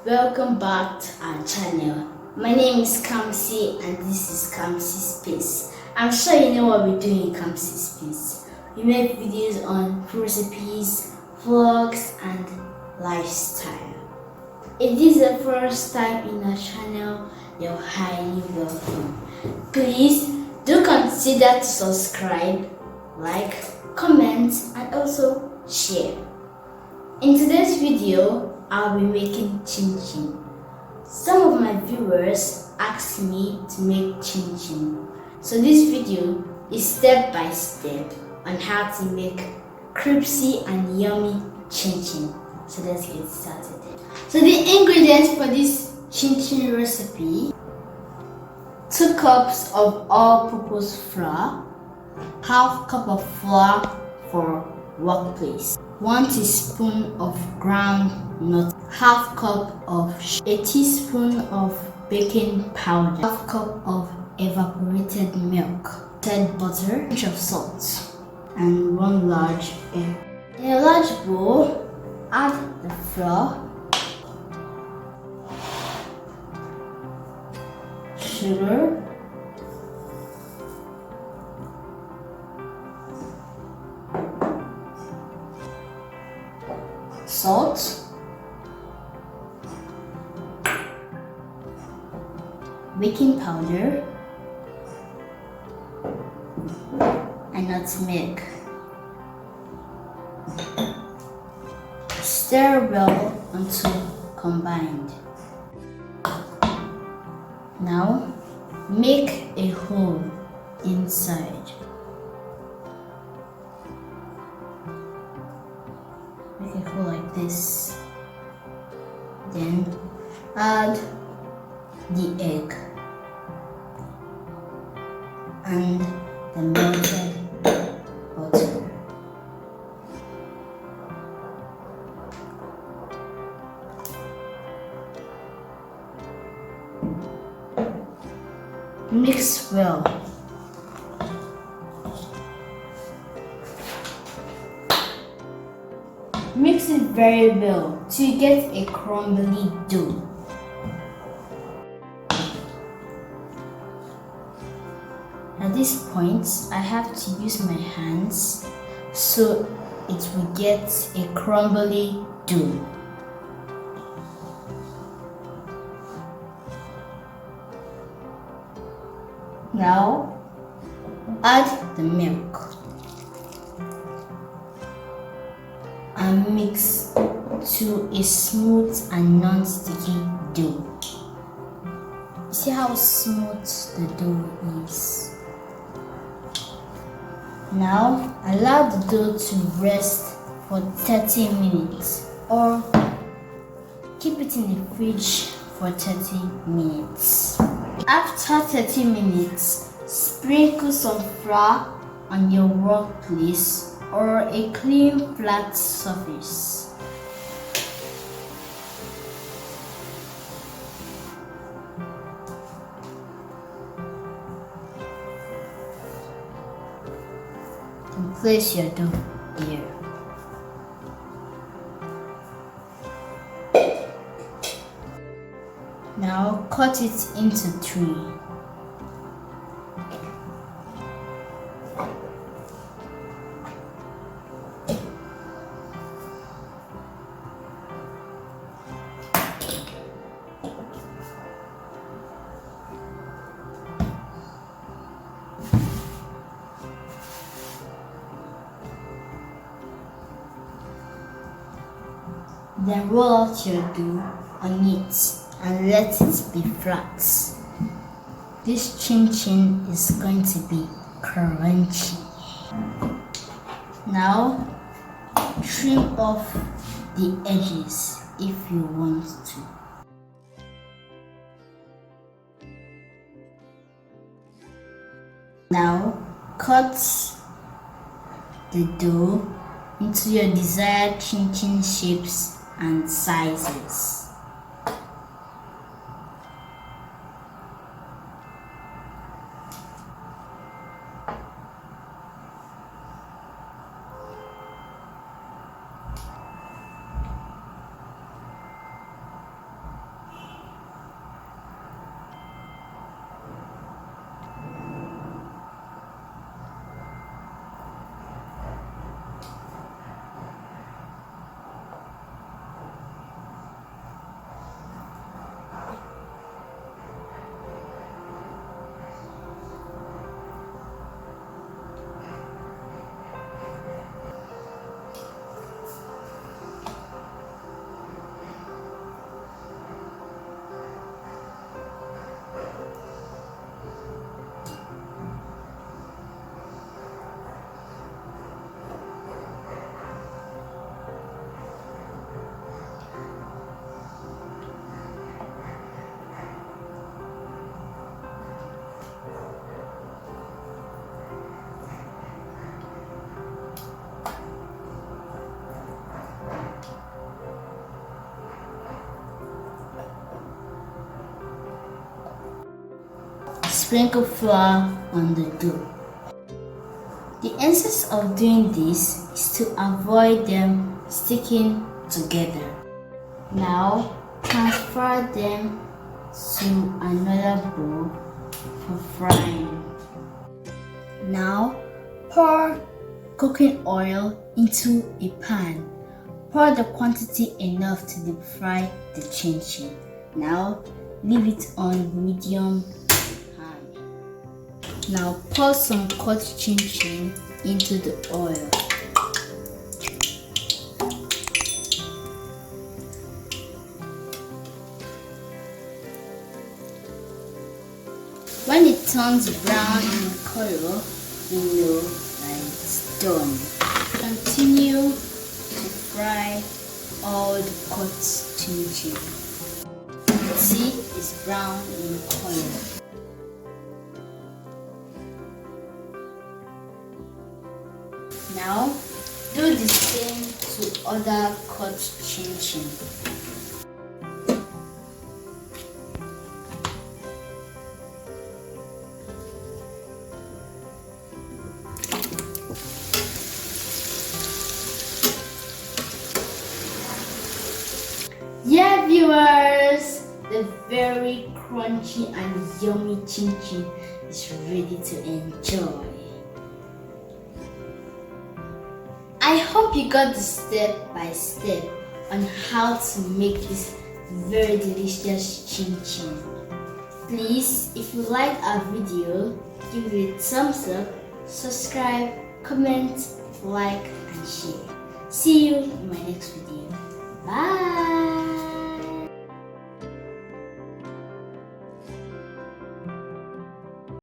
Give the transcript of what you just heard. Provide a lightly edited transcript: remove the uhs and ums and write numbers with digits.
Welcome back to our channel. My name is Kamsi and this is Kamsi Space. I'm sure you know what we do in Kamsi Space. We make videos on food recipes, vlogs and lifestyle. If this is the first time in our channel, you're highly welcome. Please do consider to subscribe, like, comment and also share. In today's video, I'll be making chin chin. Some of my viewers asked me to make chin chin. So this video is step by step on how to make crispy and yummy chin chin. So let's get started. So the ingredients for this chin chin recipe: 2 cups of all-purpose flour, half cup of flour for workplace, 1 teaspoon of ground nut, half cup of a teaspoon of baking powder, half cup of evaporated milk, melted butter, a pinch of salt, and 1 large egg. In a large bowl, add the flour, sugar, salt, baking powder, and nutmeg. Stir well until combined. Now make a hole inside. Make a hole like this. Then add the egg and the melted butter. Mix well. Mix it very well till you get a crumbly dough. At this point, I have to use my hands so it will get a crumbly dough. Now, add the milk and mix to a smooth and non-sticky dough. See how smooth the dough is. Now, allow the dough to rest for 30 minutes or keep it in the fridge for 30 minutes. After 30 minutes, sprinkle some flour on your workplace or a clean flat surface. And place your dough here. Now cut it into 3. Then roll out your dough on it and let it be flat. This chin chin is going to be crunchy. Now trim off the edges if you want to. Now cut the dough into your desired chin chin shapes and sizes. sprinkle flour on the dough. The essence of doing this is to avoid them sticking together. Now transfer them to another bowl for frying. Now pour cooking oil into a pan. Pour the quantity enough to deep fry the chin-chin. Now leave it on medium high. Now pour some cut chin-chin into the oil. When it turns brown in color, you know that it's done. Continue to fry all the cut chin-chin. See, it's brown in color. Now, do the same to other cut chin-chin. Yeah, viewers, the very crunchy and yummy chin-chin is ready to enjoy. I hope you got the step by step on how to make this very delicious chin-chin. Please, if you like our video, give it a thumbs up, subscribe, comment, like and share. See you in my next video. Bye!